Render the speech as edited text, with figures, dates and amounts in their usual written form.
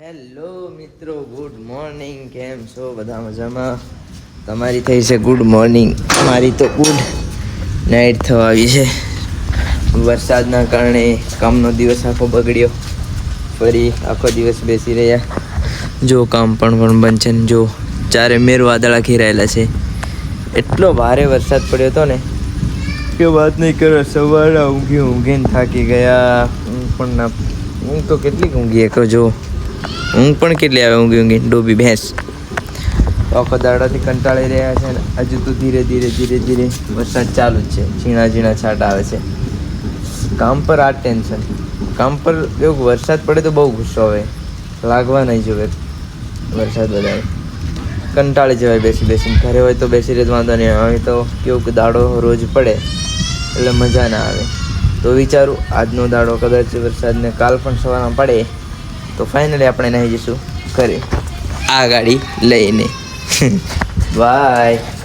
Hello મિત્રો, good morning. કેમ છો બધા? મજામાં? તમારી થઈ છે ગુડ મોર્નિંગ, મારી તો ગુડ નાઇટ થવા આવી છે. વરસાદના કારણે કામનો દિવસ આખો બગડ્યો. ફરી આખો દિવસ બેસી રહ્યા. જો કામ પણ બંધ છે ને જો ચારે મેર વાદળા ઘેરાયેલા છે. એટલો ભારે વરસાદ પડ્યો હતો ને કે વાત નહીં કરો. સવારે ઊંઘીને થાકી ગયા. ઊંઘ તો કેટલી ઊંઘી કે જો ઊંઘ પણ કેટલી આવે ઊંઘી ડોબી ભેંસ. આખો દાડાથી કંટાળી રહ્યા છે ને હજુ તો ધીરે ધીરે વરસાદ ચાલુ જ છે. ઝીણા છાંટા આવે છે. કામ પર આ ટેન્શન. કામ પર એવું વરસાદ પડે તો બહુ ગુસ્સો આવે. લાગવા નહીં જોવે વરસાદ વધારે. કંટાળી જવાય બેસીને. ઘરે હોય તો બેસી રહે વાંધો નહીં. હવે તો કેવું કે દાડો રોજ પડે એટલે મજા ના આવે. તો વિચારું આજનો દાડો કદાચ વરસાદને કાલ પણ સવારમાં પડે તો ફાઇનલી આપણે નાહી જઈશું ઘરે આ ગાડી લઈને. બાય.